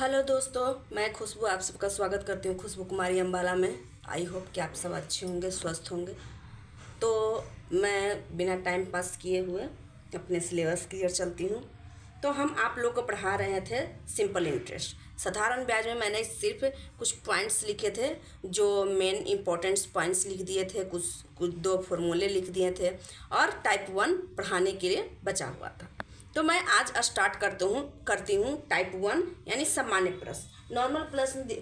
Hello दोस्तों, मैं खुशबू आप सबका स्वागत करती हूँ खुशबू कुमारी अम्बाला में। आई होप कि आप सब अच्छे होंगे, स्वस्थ होंगे। तो मैं बिना टाइम पास किए हुए अपने सिलेबस की ओर चलती हूँ। तो हम आप लोग को पढ़ा रहे थे सिंपल इंटरेस्ट। साधारण ब्याज में मैंने सिर्फ कुछ पॉइंट्स लिखे थे, जो मेन इंपॉर्टेंट्स पॉइंट्स लिख दिए थे, कुछ कुछ दो फार्मूले लिख दिए थे और टाइप 1 पढ़ाने के लिए बचा हुआ था। तो मैं आज स्टार्ट करती हूँ टाइप 1 यानी सामान्य प्रश्न। नॉर्मल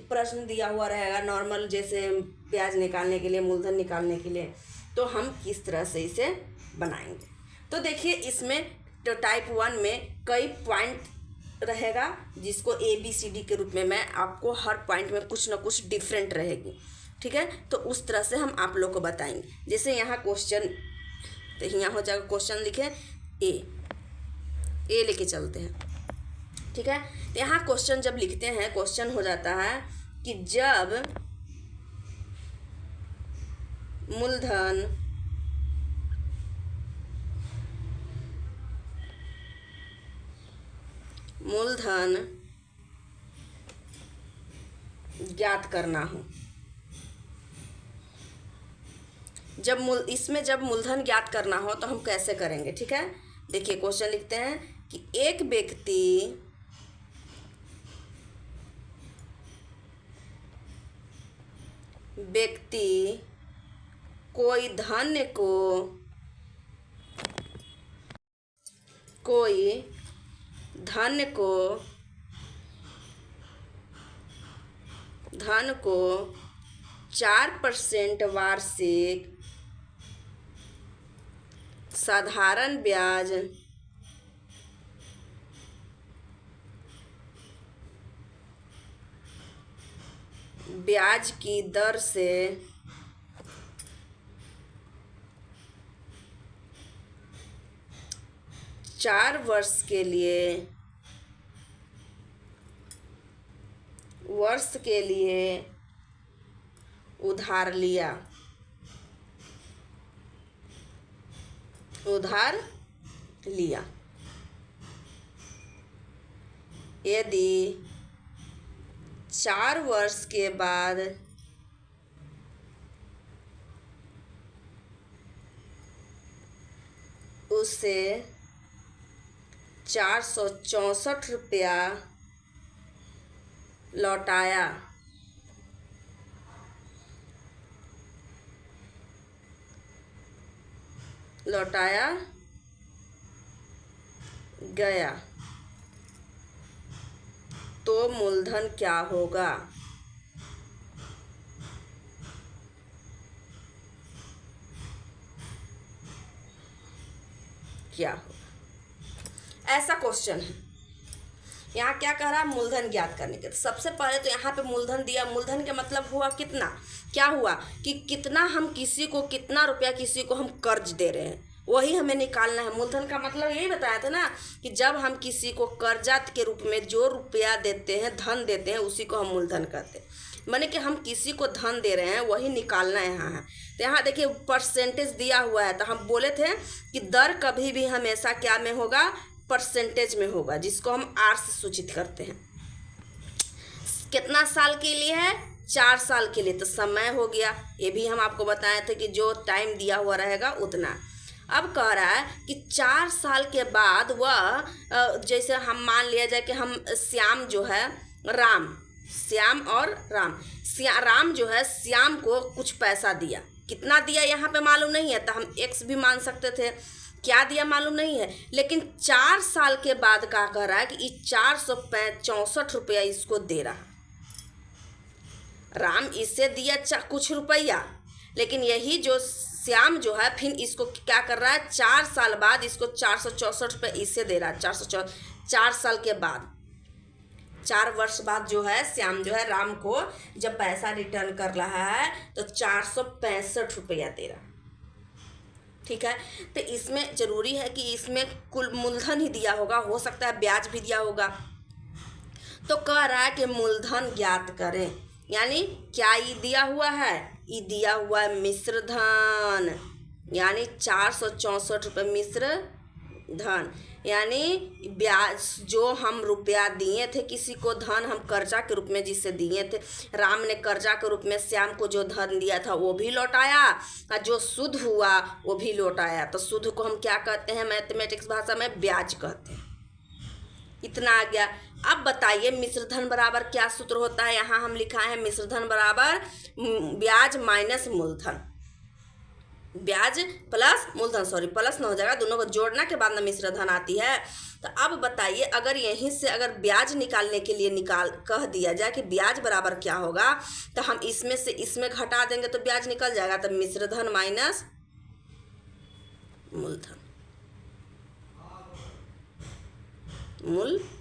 प्रश्न दिया हुआ रहेगा, नॉर्मल जैसे ब्याज निकालने के लिए, मूलधन निकालने के लिए। तो हम किस तरह से इसे बनाएंगे, तो देखिए इसमें तो टाइप 1 में कई पॉइंट रहेगा, जिसको ABCD के रूप में मैं आपको हर पॉइंट में कुछ ना कुछ डिफरेंट रहेगी। ठीक है, तो उस तरह से हम आप लोग को बताएंगे। जैसे यहाँ क्वेश्चन, तो यहाँ हो जाएगा क्वेश्चन लिखे ए लेके चलते हैं। ठीक है, तो यहाँ क्वेश्चन जब लिखते हैं, क्वेश्चन हो जाता है कि जब मूलधन ज्ञात करना हो, जब मूलधन ज्ञात करना हो तो हम कैसे करेंगे। ठीक है, देखिए क्वेश्चन लिखते हैं कि एक व्यक्ति कोई धन को 4% वार्षिक साधारण ब्याज की दर से 4 वर्ष के लिए उधार लिया। यदि 4 वर्ष के बाद उसे 464 रुपया लौटाया गया तो मूलधन क्या होगा। ऐसा क्वेश्चन है। यहाँ क्या कह रहा है, मूलधन ज्ञात करने के। तो सबसे पहले तो यहाँ पे मूलधन दिया। मूलधन का मतलब हुआ कितना, क्या हुआ कि कितना हम कितना रुपया किसी को हम कर्ज दे रहे हैं, वही हमें निकालना है। मूलधन का मतलब यही बताया था ना कि जब हम किसी को कर्जा के रूप में जो रुपया देते हैं, धन देते हैं, उसी को हम मूलधन कहते हैं। माने कि हम किसी को धन दे रहे हैं, वही निकालना यहाँ है। तो यहाँ देखिए परसेंटेज दिया हुआ है, तो हम बोले थे कि दर कभी भी हमेशा क्या में होगा, परसेंटेज में होगा, जिसको हम R से सूचित करते हैं। कितना साल के लिए है, 4 साल के लिए। तो समय हो गया, ये भी हम आपको बताए थे कि जो टाइम दिया हुआ रहेगा उतना। अब कह रहा है कि 4 साल के बाद वह, जैसे हम मान लिया जाए कि हम श्याम जो है राम जो है श्याम को कुछ पैसा दिया। कितना दिया यहाँ पे मालूम नहीं है, तो हम X भी मान सकते थे। क्या दिया मालूम नहीं है, लेकिन 4 साल के बाद क्या कह रहा है कि 464 रुपया इसको दे रहा। राम इससे दिया कुछ रुपया, लेकिन यही जो श्याम जो है फिर इसको क्या कर रहा है, 4 साल बाद इसको 464 रुपये इससे दे रहा है। 4 साल के बाद, 4 वर्ष बाद जो है श्याम जो है राम को जब पैसा रिटर्न कर रहा है तो 465 रुपया दे रहा। ठीक है, तो इसमें जरूरी है कि इसमें कुल मूलधन ही दिया होगा, हो सकता है ब्याज भी दिया होगा। तो कह रहा है कि मूलधन ज्ञात करें, यानी क्या ये दिया हुआ है, ये दिया हुआ है मिश्र धन, यानी 464 रुपये मिश्र धन। यानी ब्याज जो हम रुपया दिए थे किसी को, धन हम कर्जा के रूप में जिसे दिए थे, राम ने कर्जा के रूप में श्याम को जो धन दिया था वो भी लौटाया और जो सूद हुआ वो भी लौटाया। तो सूद को हम क्या कहते हैं मैथमेटिक्स भाषा में? ब्याज कहते हैं। इतना आ गया। अब बताइए मिश्र धन बराबर क्या सूत्र होता है? यहाँ हम लिखा है मिश्र धन बराबर ब्याज माइनस मूलधन, ब्याज प्लस मूलधन, सॉरी प्लस न हो जाएगा, दोनों को जोड़ना के बाद ना मिश्र धन आती है। तो अब बताइए अगर यहीं से अगर ब्याज निकालने के लिए कह दिया जाए कि ब्याज बराबर क्या होगा, तो हम इसमें से इसमें घटा देंगे तो ब्याज निकल जाएगा। तो मिश्र धन माइनस मूलधन, मूलधन,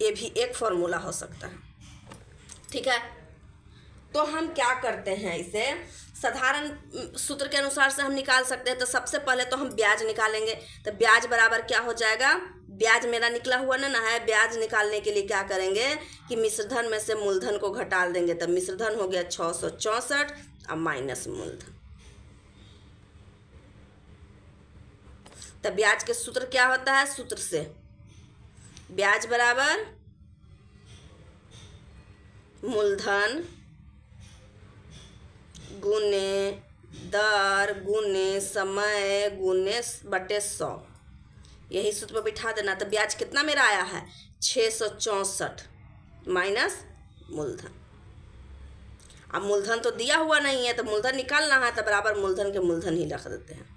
ये भी एक फॉर्मूला हो सकता है। ठीक है, तो हम क्या करते हैं, इसे साधारण सूत्र के अनुसार से हम निकाल सकते हैं। तो सबसे पहले तो हम ब्याज निकालेंगे। तो ब्याज बराबर क्या हो जाएगा? ब्याज मेरा निकला हुआ ना है। ब्याज निकालने के लिए क्या करेंगे कि मिश्रधन में से मूलधन को घटा देंगे। तो मिश्रधन हो गया 664 और माइनस मूलधन। तो ब्याज के सूत्र क्या होता है? सूत्र से ब्याज बराबर मूलधन गुने दर गुने समय गुने बटे 100, यही सूत्र में बिठा देना। तो ब्याज कितना मेरा आया है? 664 माइनस मूलधन। अब मूलधन तो दिया हुआ नहीं है तो मूलधन निकालना है, तो बराबर मूलधन के मूलधन ही रख देते हैं।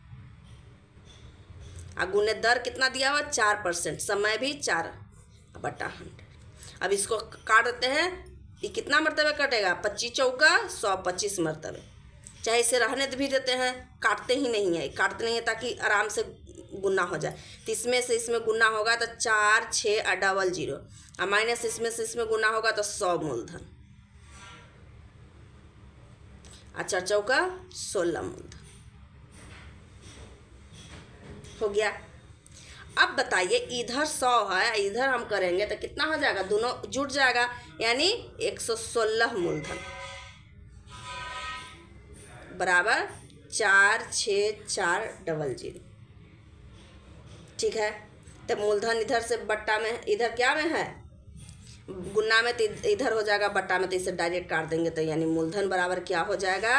और गुने दर कितना दिया हुआ? 4%, समय भी 4 बटा 100। अब इसको काट देते हैं। ये कितना मरतबे कटेगा? 25 चौका 100, 25 मरतबे। चाहे इसे रहने भी देते हैं, काटते ही नहीं है, काटते नहीं है ताकि आराम से गुना हो जाए। तो इसमें से इसमें गुना होगा तो 4 6 और डबल 0 और माइनस इसमें से इसमें गुना होगा तो 100 मूलधन और 4 चौका 16 मूलधन हो गया। अब बताइए इधर 100 है, इधर हम करेंगे तो कितना हो जाएगा? दोनों जुट जाएगा, यानी 116 मूलधन बराबर 4 6 4 डबल 0। ठीक है, तो मूलधन इधर से बट्टा में, इधर क्या में है? गुना में, तो इधर हो जाएगा बट्टा में, तो इसे डायरेक्ट काट देंगे। तो यानी मूलधन बराबर क्या हो जाएगा?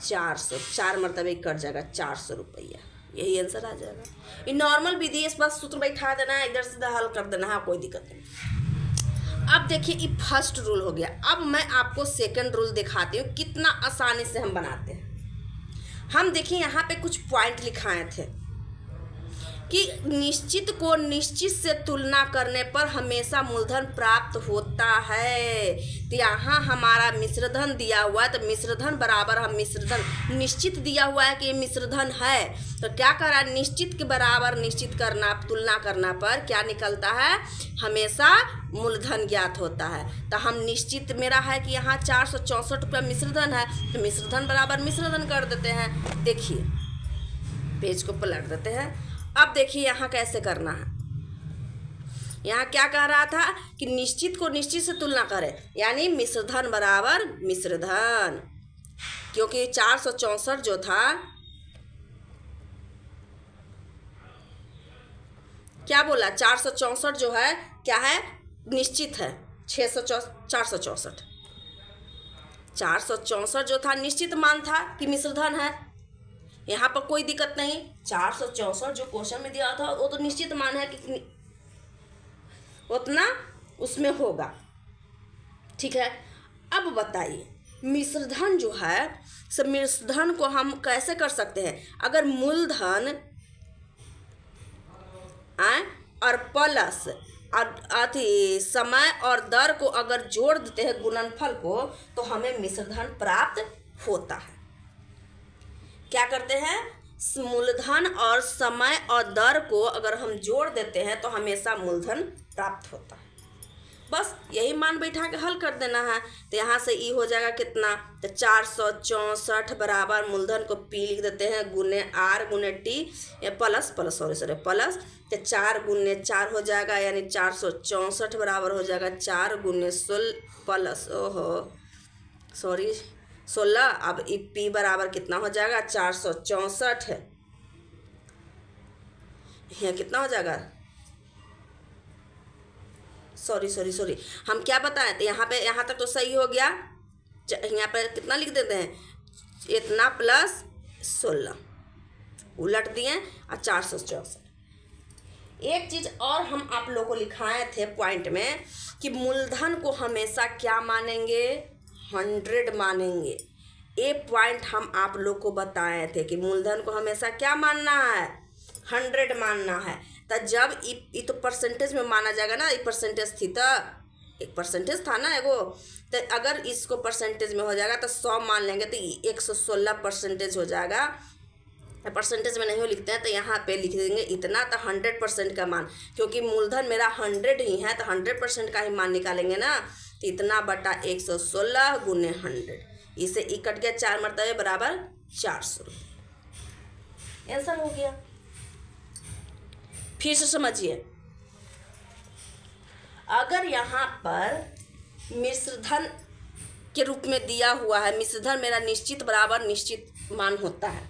400, 4 मरतबे कट जाएगा, 400 रुपया। यही आंसर आ जाएगा। ये नॉर्मल विधि, इस बार सूत्र बैठा देना है, इधर से हल कर देना है, कोई दिक्कत नहीं। अब देखिए ये फर्स्ट रूल हो गया। अब मैं आपको सेकंड रूल दिखाती हूँ कितना आसानी से हम बनाते हैं। हम देखिए यहाँ पे कुछ पॉइंट लिखाए थे कि निश्चित को निश्चित से तुलना करने पर हमेशा मूलधन प्राप्त होता है। तो यहाँ हमारा मिश्रधन दिया हुआ है, तो मिश्रधन बराबर हम मिश्रधन निश्चित दिया हुआ है कि ये मिश्रधन है, तो क्या करा? निश्चित के बराबर निश्चित करना, तुलना करना पर क्या निकलता है? हमेशा मूलधन ज्ञात होता है। तो हम निश्चित मेरा है कि यहाँ 464 रुपया मिश्रधन है, तो मिश्रधन बराबर मिश्रधन कर देते हैं। देखिए पेज को पलट देते हैं। अब देखिए यहाँ कैसे करना है। यहाँ क्या कह रहा था कि निश्चित को निश्चित से तुलना करें, यानी मिश्रधन बराबर मिश्रधन, क्योंकि 464 जो था, क्या बोला? 464 जो है क्या है? निश्चित है। 464 464 जो था निश्चित मान था कि मिश्रधन है। यहाँ पर कोई दिक्कत नहीं, 464 जो क्वेश्चन में दिया था वो तो निश्चित मान है कि उतना उसमें होगा। ठीक है, अब बताइए मिश्रधन जो है, सब मिश्रधन को हम कैसे कर सकते हैं? अगर मूलधन और प्लस अति समय और दर को अगर जोड़ देते हैं गुणनफल को, तो हमें मिश्रधन प्राप्त होता है। क्या करते हैं? मूलधन और समय और दर को अगर हम जोड़ देते हैं तो हमेशा मूलधन प्राप्त होता है। बस यही मान बैठा के हल कर देना है। तो यहाँ से ई हो जाएगा कितना? तो 464 बराबर मूलधन को पी लिख देते हैं गुने आर गुने टी, प्लस प्लस, तो 4 गुने 4 हो जाएगा, यानी 464 बराबर हो जाएगा 4 गुने 16 प्लस 16। अब ई पी बराबर कितना हो जाएगा? 464 यहाँ कितना हो जाएगा, सॉरी हम क्या बताएं, तो यहाँ पे यहाँ तक तो सही हो गया। यहाँ पे कितना लिख देते हैं, इतना प्लस 16 उलट दिए और 464। एक चीज़ और हम आप लोगों को लिखाए थे पॉइंट में कि मूलधन को हमेशा क्या मानेंगे, 100 मानेंगे। एक पॉइंट हम आप लोग को बताए थे कि मूलधन को हमेशा क्या मानना है, 100 मानना है। तो जब ये तो परसेंटेज में माना जाएगा ना, ये परसेंटेज थी तो एक परसेंटेज था ना एगो, तो अगर इसको परसेंटेज में हो जाएगा तो 100 मान लेंगे तो 116% हो जाएगा। परसेंटेज में नहीं लिखते हैं तो यहाँ पे लिख देंगे इतना, तो 100% का मान, क्योंकि मूलधन मेरा 100 ही है तो 100% का ही मान निकालेंगे ना। तो इतना बटा 116 गुने 100, इसे ई कट गया 4 मरतबे बराबर 400 रुपये। आंसर हो गया। फिर से समझिए, अगर यहाँ पर मिश्रधन के रूप में दिया हुआ है, मिश्रधन मेरा निश्चित बराबर निश्चित मान होता है।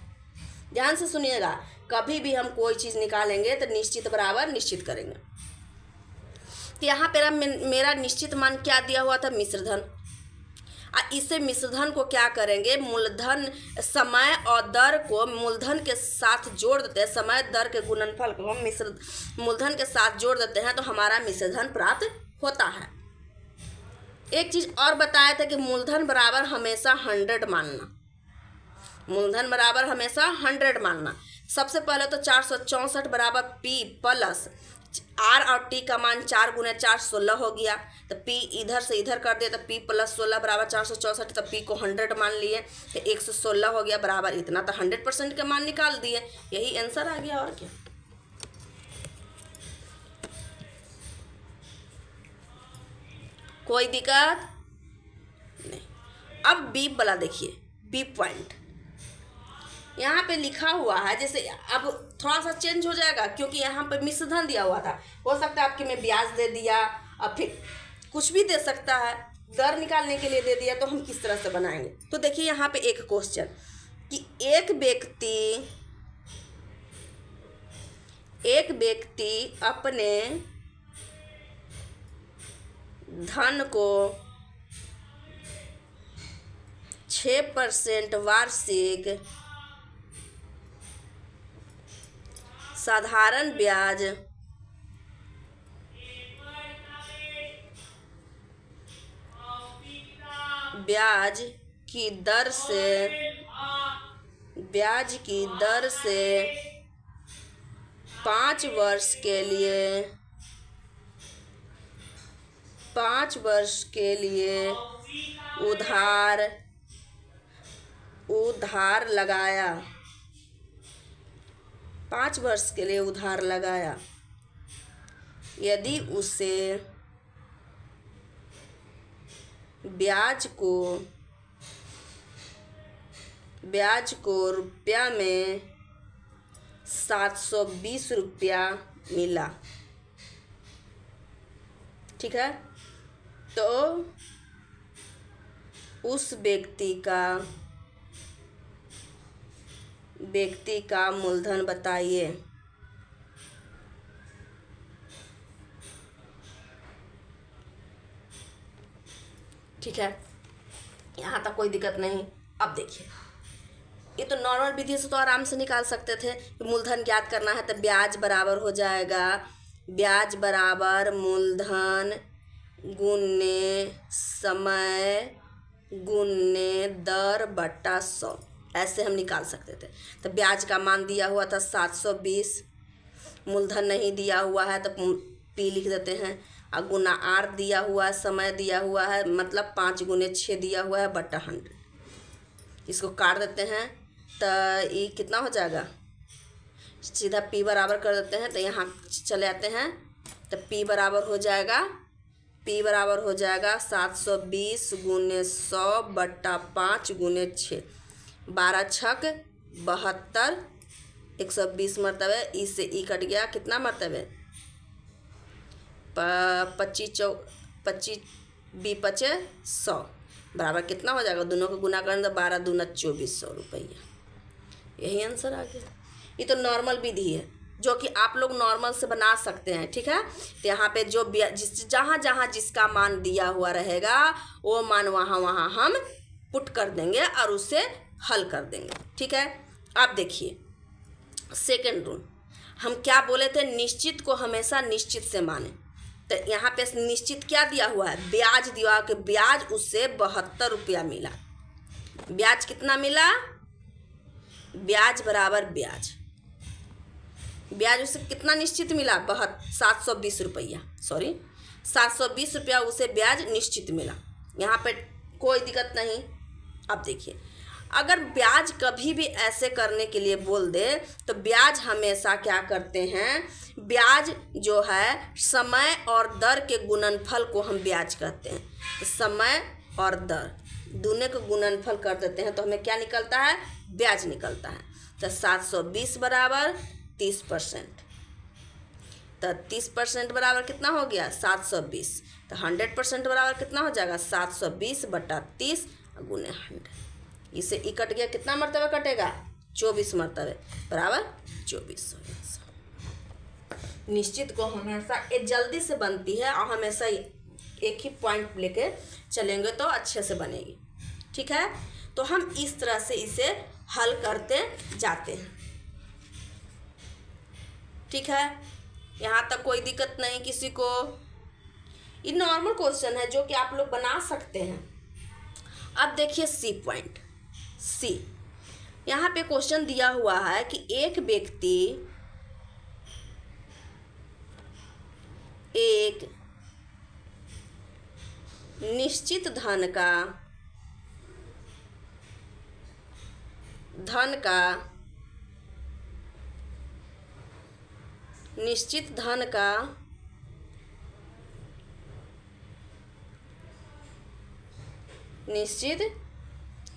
ध्यान से सुनिएगा, कभी भी हम कोई चीज़ निकालेंगे तो निश्चित बराबर निश्चित करेंगे। तो यहाँ पर मेरा निश्चित मान क्या दिया हुआ था, मिश्रधन। इसे मिश्रधन को क्या करेंगे, मूलधन समय और दर को मूलधन के साथ जोड़ देते हैं, समय दर के गुणनफल को हम मूलधन के साथ जोड़ देते हैं तो हमारा मिश्रधन प्राप्त होता है। एक चीज़ और बताया था कि मूलधन बराबर हमेशा 100 मानना, मूलधन बराबर हमेशा 100 मानना। सबसे पहले तो 464 बराबर पी प्लस आर और टी का मान 4 गुने 4 16 हो गया। तो पी इधर से इधर कर दिए तो पी प्लस 16 बराबर 464, तो पी को 100 मान लिए तो 116 हो गया बराबर इतना, तो 100% का मान निकाल दिए, यही आंसर आ गया। और क्या, कोई दिक्कत नहीं। अब बी वाला देखिए, बी पॉइंट यहाँ पे लिखा हुआ है, जैसे अब थोड़ा सा चेंज हो जाएगा क्योंकि यहाँ पे मिश्रधन दिया हुआ था, हो सकता है आपके में ब्याज दे दिया और फिर कुछ भी दे सकता है, दर निकालने के लिए दे दिया, तो हम किस तरह से बनाएंगे। तो देखिए यहाँ पे एक क्वेश्चन कि एक व्यक्ति अपने धन को 6% वार्षिक साधारण ब्याज की दर से 5 वर्ष के लिए उधार लगाया, 5 वर्ष के लिए उधार लगाया। यदि उसे ब्याज को रुपया में 720 रुपया मिला, ठीक है, तो उस व्यक्ति का मूलधन बताइए। ठीक है, यहाँ तक कोई दिक्कत नहीं। अब देखिए, ये तो नॉर्मल विधि से तो आराम से निकाल सकते थे कि मूलधन ज्ञात करना है तो ब्याज बराबर हो जाएगा, ब्याज बराबर मूलधन गुने समय गुने दर बटा 100, ऐसे हम निकाल सकते थे। तो ब्याज का मान दिया हुआ था 720, मूलधन नहीं दिया हुआ है तो पी लिख देते हैं, और गुना आर दिया हुआ है, समय दिया हुआ है, मतलब 5 गुने 6 दिया हुआ है बटा 100। इसको काट देते हैं तो ये कितना हो जाएगा, सीधा पी बराबर कर देते हैं। तो यहाँ चले आते हैं तो पी बराबर हो जाएगा 720 गुने 100 बटा 5 गुने 6, 12 छक 72, 120 मरतबे, इससे ई कट गया कितना मरतबे, 25 बी पचे 100 बराबर कितना हो जाएगा, दोनों को गुना करें तो 12 दूना 2400 रुपया, यही आंसर आ गया। ये तो नॉर्मल विधि है, जो कि आप लोग नॉर्मल से बना सकते हैं। ठीक है, तो यहाँ पे जो जहाँ जहाँ जिसका मान दिया हुआ रहेगा वो मान वहाँ वहाँ हम पुट कर देंगे और उसे हल कर देंगे। ठीक है, आप देखिए सेकेंड रूल, हम क्या बोले थे, निश्चित को हमेशा निश्चित से माने। तो यहाँ पे निश्चित क्या दिया हुआ है, ब्याज दिया कि ब्याज उससे 72 रुपया मिला। ब्याज कितना मिला, ब्याज बराबर ब्याज, ब्याज उसे कितना निश्चित मिला, 720 रुपया, सॉरी 720 रुपया उसे ब्याज निश्चित मिला। यहाँ पे कोई दिक्कत नहीं। अब देखिए, अगर ब्याज कभी भी ऐसे करने के लिए बोल दे तो ब्याज हमेशा क्या करते हैं, ब्याज जो है समय और दर के गुणनफल को हम ब्याज कहते हैं। तो समय और दर दोनों को गुणनफल कर देते हैं तो हमें क्या निकलता है, ब्याज निकलता है। तो 720 बराबर 30%, तो 30% बराबर कितना हो गया, 720। तो 100% बराबर कितना हो जाएगा, 720 बटा 30 गुने 100। इसे ई कट गया, कितना मरतबा कटेगा, 24 मरतबे बराबर 2400। निश्चित को हमेशा ये जल्दी से बनती है और हमेशा एक ही पॉइंट लेके चलेंगे तो अच्छे से बनेगी। ठीक है, तो हम इस तरह से इसे हल करते जाते हैं। ठीक है, यहाँ तक कोई दिक्कत नहीं किसी को। ये नॉर्मल क्वेश्चन है जो कि आप लोग बना सकते हैं। अब देखिए सी पॉइंट, सी यहाँ पे क्वेश्चन दिया हुआ है कि एक व्यक्ति एक निश्चित धन का निश्चित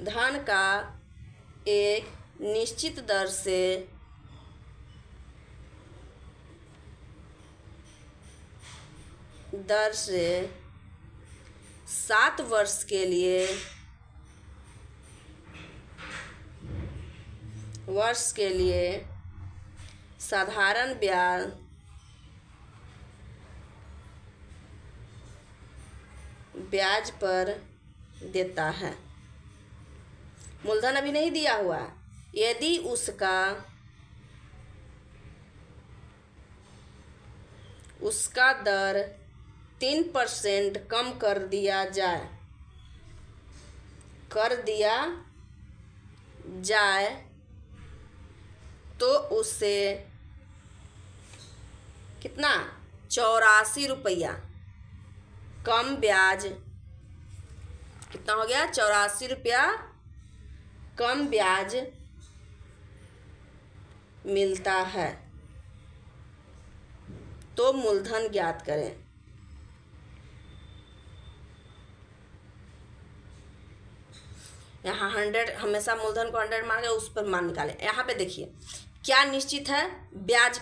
धन का एक निश्चित दर से दर से 7 वर्ष के लिए साधारण ब्याज पर देता है। मूलधन अभी नहीं दिया हुआ है। यदि उसका दर 3% कम कर दिया जाए तो उसे कितना, 84 रुपया कम ब्याज, कितना हो गया, 84 रुपया कम ब्याज मिलता है। तो मूलधन ज्ञात करें। यहाँ 100 हमेशा मूलधन को 100 मान के उस पर मान निकालें। यहाँ पे देखिए क्या निश्चित है, ब्याज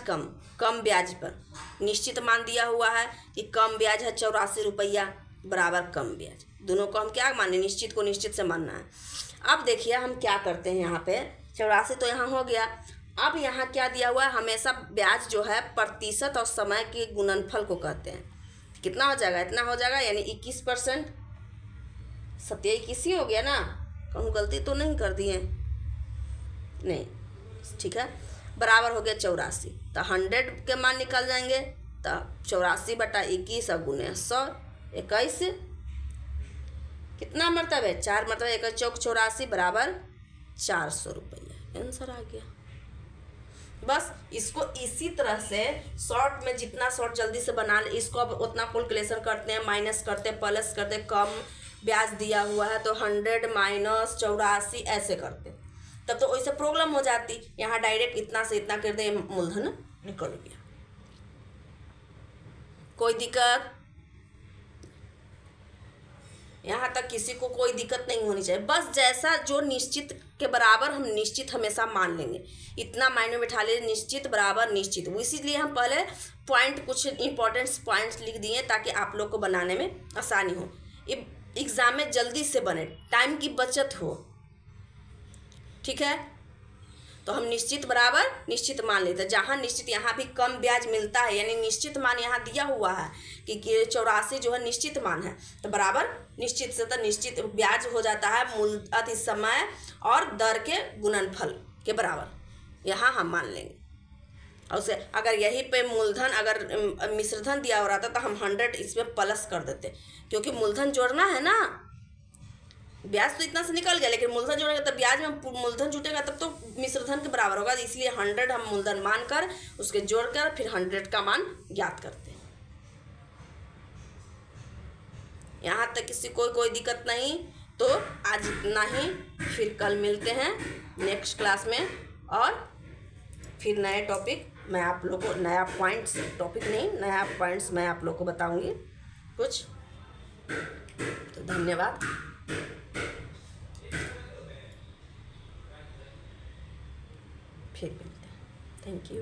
कम ब्याज पर निश्चित मान दिया हुआ है कि कम ब्याज है 84 रुपया बराबर कम ब्याज। दोनों को हम क्या माने, निश्चित को निश्चित से मानना है। अब देखिए हम क्या करते हैं, यहाँ पे 84 तो यहाँ हो गया। अब यहाँ क्या दिया हुआ है, हमेशा ब्याज जो है प्रतिशत और समय के गुणनफल को कहते हैं। कितना हो जाएगा, इतना हो जाएगा, यानी 21%। 27 ही हो गया ना, कहूँ गलती तो नहीं कर दिए, नहीं ठीक है, बराबर हो गया 84। तो 100 के मान निकल जाएंगे। तो 84 बटा 21 और गुने 100, 21 कितना मरतब है, 4 मरतब, 1 चौक 84 बराबर 400 रुपया। आंसर आ गया। बस इसको इसी तरह से शॉर्ट में जितना शॉर्ट जल्दी से बना ले, इसको अब उतना कैलकुलेशन करते हैं, माइनस करते हैं, प्लस करते हैं। कम ब्याज दिया हुआ है तो 100 माइनस 84 ऐसे करते, तब तो वैसे प्रॉब्लम हो जाती। यहाँ डायरेक्ट इतना से इतना कर दे, मूलधन निकल गया। कोई दिक्कत, यहाँ तक किसी को कोई दिक्कत नहीं होनी चाहिए। बस जैसा जो निश्चित के बराबर हम निश्चित हमेशा मान लेंगे, इतना मायने में बैठा ले, निश्चित बराबर निश्चित। इसीलिए हम पहले पॉइंट कुछ इंपॉर्टेंट पॉइंट्स लिख दिए ताकि आप लोग को बनाने में आसानी हो, एग्जाम में जल्दी से बने, टाइम की बचत हो। ठीक है, तो हम निश्चित बराबर निश्चित मान लेते हैं। जहाँ निश्चित, यहाँ भी कम ब्याज मिलता है, यानी निश्चित मान यहाँ दिया हुआ है कि 84 जो है निश्चित मान है, तो बराबर निश्चित से तो निश्चित ब्याज हो जाता है मूल अति समय और दर के गुणनफल के बराबर, यहाँ हम मान लेंगे। और उसे अगर यहीं पे मूलधन, अगर मिश्रधन दिया हो रहा था तो हम 100 इसमें प्लस कर देते, क्योंकि मूलधन जोड़ना है ना। ब्याज तो इतना से निकल गया, लेकिन मूलधन जोड़ेगा तब ब्याज में मूलधन जुटेगा, तब तो मिश्रधन के बराबर होगा। इसलिए 100 हम मूलधन मान कर उसके जोड़कर फिर 100 का मान ज्ञात करते हैं। यहाँ तक किसी कोई दिक्कत नहीं, तो आज इतना ही, फिर कल मिलते हैं नेक्स्ट क्लास में, और फिर नए टॉपिक मैं आप लोगों को, नया पॉइंट्स, टॉपिक नहीं, नया पॉइंट्स मैं आप लोग को बताऊंगी कुछ। तो धन्यवाद। फिर मिलते हैं। Thank you.